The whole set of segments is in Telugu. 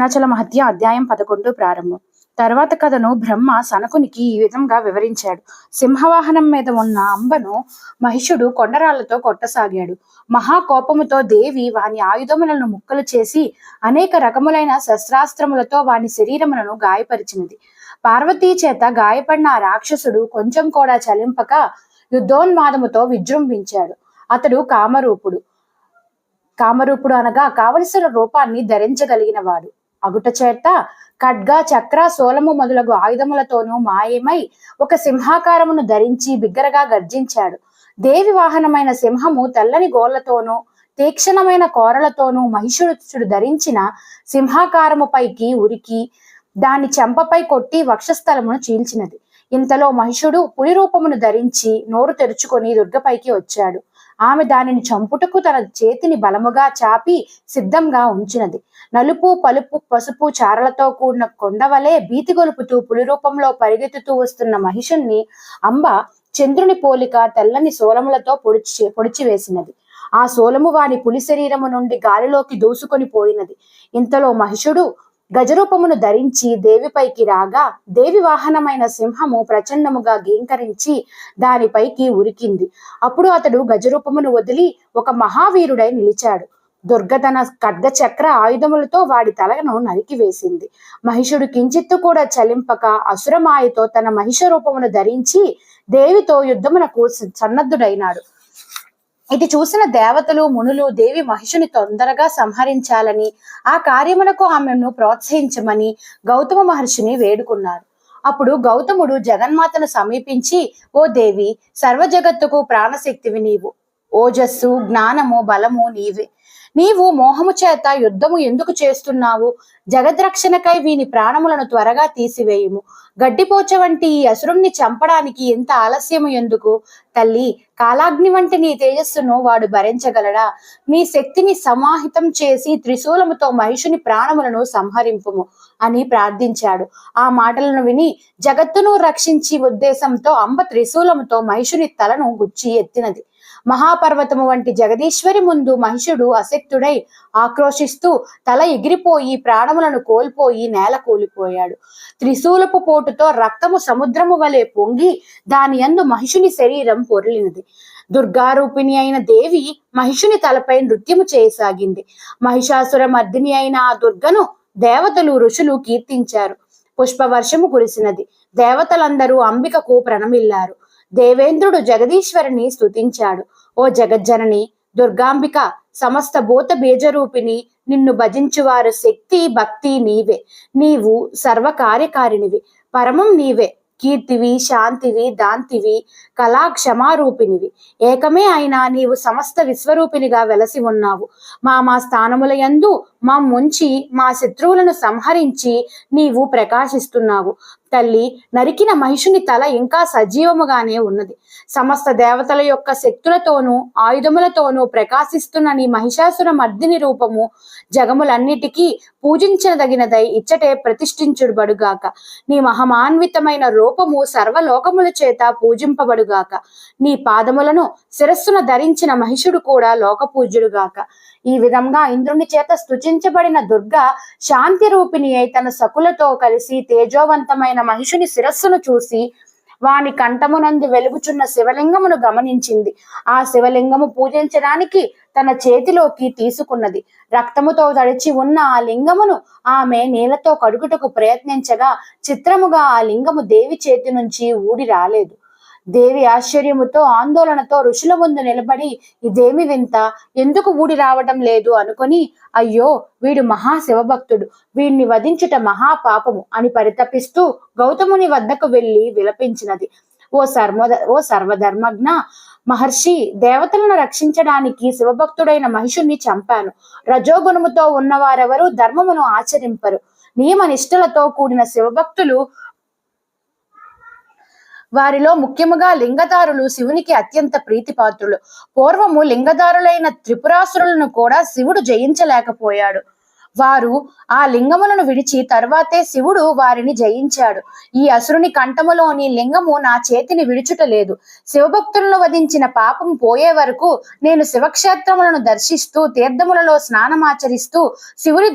అరుణాచల మహత్య అధ్యాయం 11 ప్రారంభం. తర్వాత కథను బ్రహ్మ సనకునికి ఈ విధంగా వివరించాడు. సింహవాహనం మీద ఉన్న అంబను మహిషుడు కొండరాళ్లతో కొట్టసాగాడు. మహాకోపముతో దేవి వాని ఆయుధములను ముక్కలు చేసి అనేక రకములైన శస్త్రాస్త్రములతో వాని శరీరములను గాయపరిచినది. పార్వతీ చేత గాయపడిన ఆ రాక్షసుడు కొంచెం కూడా చలింపక యుద్ధోన్మాదముతో విజృంభించాడు. అతడు కామరూపుడు అనగా కావలసిన రూపాన్ని ధరించగలిగిన వాడు అగుట చేత ఖడ్గ చక్ర సోలము మొదలగు ఆయుధములతోనూ మాయమై ఒక సింహాకారమును ధరించి బిగ్గరగా గర్జించాడు. దేవి వాహనమైన సింహము తెల్లని గోళ్లతోనూ తీక్షణమైన కోరలతోనూ మహిషుడు ధరించిన సింహాకారము పైకి ఉరికి దాని చెంపపై కొట్టి వక్షస్థలమును చీల్చినది. ఇంతలో మహిషుడు పులి రూపమును ధరించి నోరు తెరుచుకొని దుర్గపైకి వచ్చాడు. ఆమె దానిని చంపుటకు తన చేతిని బలముగా చాపి సిద్ధంగా ఉంచినది. నలుపు పలుపు పసుపు చారలతో కూడిన కొండవలే భీతి గొలుపుతూ పులి రూపంలో పరిగెత్తుతూ వస్తున్న మహిషుణ్ణి అంబ చంద్రుని పోలిక తెల్లని సోలములతో పొడిచివేసినది. ఆ సోలము వాని పులి శరీరము నుండి గాలిలోకి దూసుకొని పోయినది. ఇంతలో మహిషుడు గజరూపమును ధరించి దేవిపైకి రాగా దేవి వాహనమైన సింహము ప్రచండముగా గీంకరించి దానిపైకి ఉరికింది. అప్పుడు అతడు గజరూపమును వదిలి ఒక మహావీరుడై నిలిచాడు. దుర్గ తన ఖడ్గ చక్ర ఆయుధములతో వాడి తలను నరికివేసింది. మహిషుడు కించిత్తు కూడా చలింపక అసురమాయతో తన మహిష రూపమును ధరించి దేవితో యుద్ధమునకు సన్నద్ధుడైనాడు. ఇది చూసిన దేవతలు మునులు దేవి మహిషుని తొందరగా సంహరించాలని ఆ కార్యములకు ఆమెను ప్రోత్సహించమని గౌతమ మహర్షిని వేడుకున్నారు. అప్పుడు గౌతముడు జగన్మాతను సమీపించి, ఓ దేవి, సర్వ జగత్తుకు ప్రాణశక్తివి నీవు. ఓజస్సు జ్ఞానము బలము నీవే. నీవు మోహము చేత యుద్ధము ఎందుకు చేస్తున్నావు? జగద్రక్షణకై వీని ప్రాణములను త్వరగా తీసివేయుము. గడ్డిపోచ వంటి ఈ అసురుణ్ణి చంపడానికి ఎంత ఆలస్యము ఎందుకు? తల్లి, కాలాగ్ని వంటి నీ తేజస్సును వాడు భరించగలడా? నీ శక్తిని సమాహితం చేసి త్రిశూలముతో మహిషుని ప్రాణములను సంహరింపుము అని ప్రార్థించాడు. ఆ మాటలను విని జగత్తును రక్షించి ఉద్దేశంతో అంబ త్రిశూలముతో మహిషుని తలను గుచ్చి ఎత్తినది. మహాపర్వతము వంటి జగదీశ్వరి ముందు మహిషుడు అశక్తుడై ఆక్రోశిస్తూ తల ఎగిరిపోయి ప్రాణములను కోల్పోయి నేల కూలిపోయాడు. త్రిశూలపు పోటుతో రక్తము సముద్రము వలె పొంగి దాని యందు మహిషుని శరీరం పొర్లినది. దుర్గారూపిణి అయిన దేవి మహిషుని తలపై నృత్యము చేయసాగింది. మహిషాసుర మర్దిని అయిన ఆ దుర్గను దేవతలు ఋషులు కీర్తించారు. పుష్పవర్షము కురిసినది. దేవతలందరూ అంబికకు ప్రణమిల్లారు. దేవేంద్రుడు జగదీశ్వరిని స్తుతించాడు. ఓ జగజ్జనని దుర్గాంబిక, సమస్త భూత బీజరూపిణి, నిన్ను భజించువారు శక్తి భక్తి నీవే. నీవు సర్వకార్యకారిణివి, పరమం నీవే. కీర్తివి, శాంతివి, దాంతివి, కళా క్షమారూపిణివి. ఏకమే అయినా నీవు సమస్త విశ్వరూపిణిగా వెలసి ఉన్నావు. మా స్థానముల యందు మా ముంచి మా శత్రువులను సంహరించి నీవు ప్రకాశిస్తున్నావు. తల్లి, నరికిన మహిషుని తల ఇంకా సజీవముగానే ఉన్నది. సమస్త దేవతల యొక్క శక్తులతోనూ ఆయుధములతోనూ ప్రకాశిస్తున్న నీ మహిషాసుర మర్దిని రూపము జగములన్నిటికీ పూజించదగినదై ఇచ్చటే ప్రతిష్ఠించుబడుగాక. నీ మహమాన్వితమైన రూపము సర్వలోకముల చేత పూజింపబడుగాక. నీ పాదములను శిరస్సున ధరించిన మహిషుడు కూడా లోకపూజ్యుడుగాక. ఈ విధంగా ఇంద్రుని చేత స్తుతించబడిన దుర్గ శాంతి రూపిణి అయి తన సకులతో కలిసి తేజోవంతమైన మహిషుని శిరస్సును చూసి వాని కంఠమునందు వెలుగుచున్న శివలింగమును గమనించింది. ఆ శివలింగము పూజించడానికి తన చేతిలోకి తీసుకున్నది. రక్తముతో తడిచి ఉన్న ఆ లింగమును ఆమె నీళ్లతో కడుగుటకు ప్రయత్నించగా చిత్రముగా ఆ లింగము దేవి చేతి నుంచి ఊడి రాలేదు. దేవి ఆశ్చర్యముతో ఆందోళనతో ఋషుల ముందు నిలబడి, ఇదేమి వింత, ఎందుకు ఊడి రావడం లేదు అనుకొని, అయ్యో, వీడు మహాశివభక్తుడు, వీడిని వధించుట మహాపాపము అని పరితపిస్తూ గౌతముని వద్దకు వెళ్లి విలపించినది. ఓ సర్వధర్మజ్ఞ మహర్షి, దేవతలను రక్షించడానికి శివభక్తుడైన మహిషుణ్ణి చంపాను. రజోగుణముతో ఉన్నవారెవరూ ధర్మమును ఆచరింపరు. నియమ నిష్ఠలతో కూడిన శివభక్తులు వారిలో ముఖ్యముగా లింగదారులు శివునికి అత్యంత ప్రీతిపాత్రులు. పూర్వము లింగదారులైన త్రిపురాసురులను కూడా శివుడు జయించలేకపోయాడు. వారు ఆ లింగములను విడిచి తరువాతే శివుడు వారిని జయించాడు. ఈ అసురుని కంఠములోని లింగము నా చేతిని విడుచుట లేదు. శివభక్తులను వధించిన పాపం పోయే వరకు నేను శివక్షేత్రములను దర్శిస్తూ తీర్థములలో స్నానమాచరిస్తూ శివుని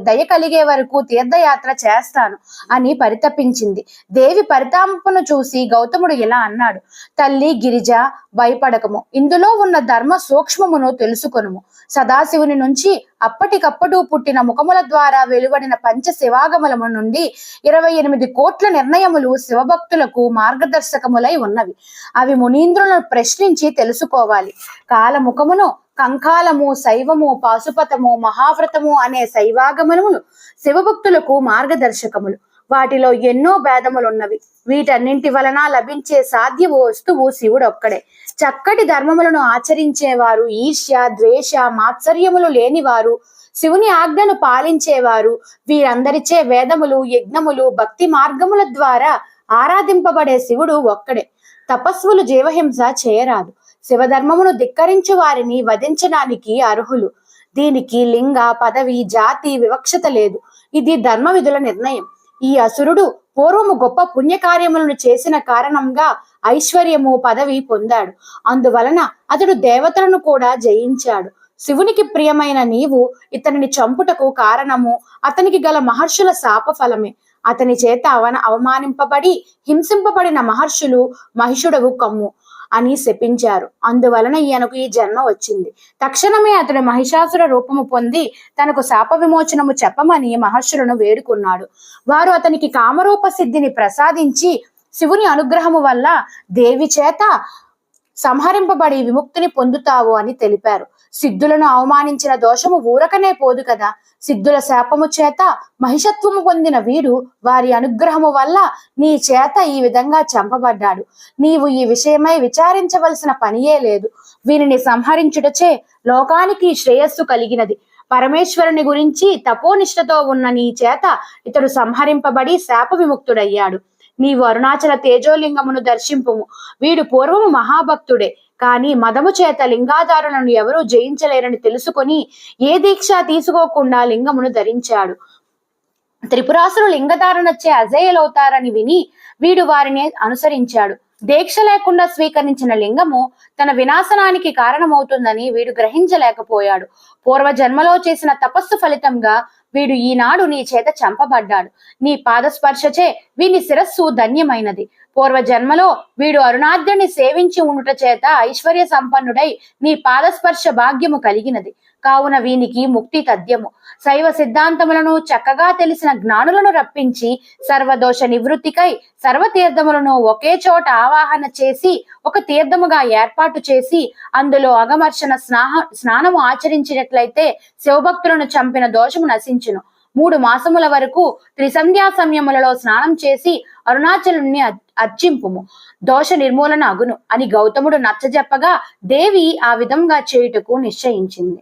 దయ కలిగే వరకు తీర్థయాత్ర చేస్తాను అని పరితపించింది. దేవి పరితాపమును చూసి గౌతముడు ఇలా అన్నాడు: తల్లి గిరిజ, భయపడకము. ఇందులో ఉన్న ధర్మ సూక్ష్మమును తెలుసుకొనుము. సదాశివుని నుంచి అప్పటికప్పుడు పుట్టిన ముఖముల ద్వారా వెలువడిన పంచ శివాగములము నుండి 28 కోట్ల నిర్ణయములు శివభక్తులకు మార్గదర్శకములై ఉన్నవి. అవి మునీంద్రులను ప్రశ్నించి తెలుసుకోవాలి. కాలముఖమును, కంకాలము, శైవము, పాశుపతము, మహావ్రతము అనే శైవాగమనములు శివభక్తులకు మార్గదర్శకములు. వాటిలో ఎన్నో భేదములున్నవి. వీటన్నింటి వలన లభించే సాధ్య వస్తువు శివుడొక్కడే. చక్కటి ధర్మములను ఆచరించేవారు, ఈర్ష్య, ద్వేష, మాత్సర్యములు లేనివారు, శివుని ఆజ్ఞను పాలించేవారు, వీరందరిచే వేదములు, యజ్ఞములు, భక్తి మార్గముల ద్వారా ఆరాధింపబడే శివుడు ఒక్కడే. తపస్సులు జీవహింస చేయరాదు. శివధర్మమును ధిక్కరించు వారిని వధించడానికి అర్హులు. దీనికి లింగ, పదవి, జాతి వివక్షత లేదు. ఇది ధర్మ విధుల నిర్ణయం. ఈ అసురుడు పూర్వము గొప్ప పుణ్యకార్యములను చేసిన కారణంగా ఐశ్వర్యము, పదవి పొందాడు. అందువలన అతడు దేవతలను కూడా జయించాడు. శివునికి ప్రియమైన నీవు ఇతనిని చంపుటకు కారణము అతనికి గల మహర్షుల శాప ఫలమే. అతని చేత అవమానింపబడి హింసింపబడిన మహర్షులు మహిషుడవు కమ్ము అని శపించారు. అందువలన ఈయనకు ఈ జన్మ వచ్చింది. తక్షణమే అతడు మహిషాసుర రూపము పొంది తనకు శాప విమోచనము చెప్పమని మహర్షులను వేడుకున్నాడు. వారు అతనికి కామరూప సిద్ధిని ప్రసాదించి శివుని అనుగ్రహము వల్ల దేవి చేత సంహరింపబడి విముక్తిని పొందుతావు అని తెలిపారు. సిద్ధులను అవమానించిన దోషము ఊరకనే పోదు కదా. సిద్ధుల శాపము చేత మహిషత్వము పొందిన వీడు వారి అనుగ్రహము వల్ల నీ చేత ఈ విధంగా చంపబడ్డాడు. నీవు ఈ విషయమై విచారించవలసిన పనియే లేదు. వీరిని సంహరించుటచే లోకానికి శ్రేయస్సు కలిగినది. పరమేశ్వరుని గురించి తపోనిష్టతో ఉన్న నీ చేత ఇతడు సంహరింపబడి శాప విముక్తుడయ్యాడు. నీవు అరుణాచల తేజోలింగమును దర్శింపుము. వీడు పూర్వము మహాభక్తుడే, కానీ మదము చేత లింగాధారులను ఎవరూ జయించలేరని తెలుసుకొని ఏ దీక్ష తీసుకోకుండా లింగమును ధరించాడు. త్రిపురాసులు లింగధారణచ్చే అజేయులవుతారని విని వీడు వారిని అనుసరించాడు. దీక్ష లేకుండా స్వీకరించిన లింగము తన వినాశనానికి కారణమవుతుందని వీడు గ్రహించలేకపోయాడు. పూర్వ జన్మలో చేసిన తపస్సు ఫలితంగా వీడు ఈనాడు నీ చేత చంపబడ్డాడు. నీ పాదస్పర్శచే వీని శిరస్సు ధన్యమైనది. పూర్వ జన్మలో వీడు అరుణాద్యుని సేవించి ఉండుట చేత ఐశ్వర్య సంపన్నుడై నీ పాదస్పర్శ భాగ్యము కలిగినది. కావున వీనికి ముక్తి తథ్యము. శైవ సిద్ధాంతములను చక్కగా తెలిసిన జ్ఞానులను రప్పించి సర్వదోష నివృత్తికై సర్వతీర్థములను ఒకే చోట ఆవాహన చేసి ఒక తీర్థముగా ఏర్పాటు చేసి అందులో అగమర్షణ స్నానము ఆచరించినట్లయితే శివభక్తులను చంపిన దోషము నశించును. 3 మాసముల వరకు త్రిసంధ్యా సమయములలో స్నానం చేసి అరుణాచలుని అర్చింపుము, దోష నిర్మూలన అగును అని గౌతముడు నచ్చజెప్పగా దేవి ఆ విధంగా చేయుటకు నిశ్చయించింది.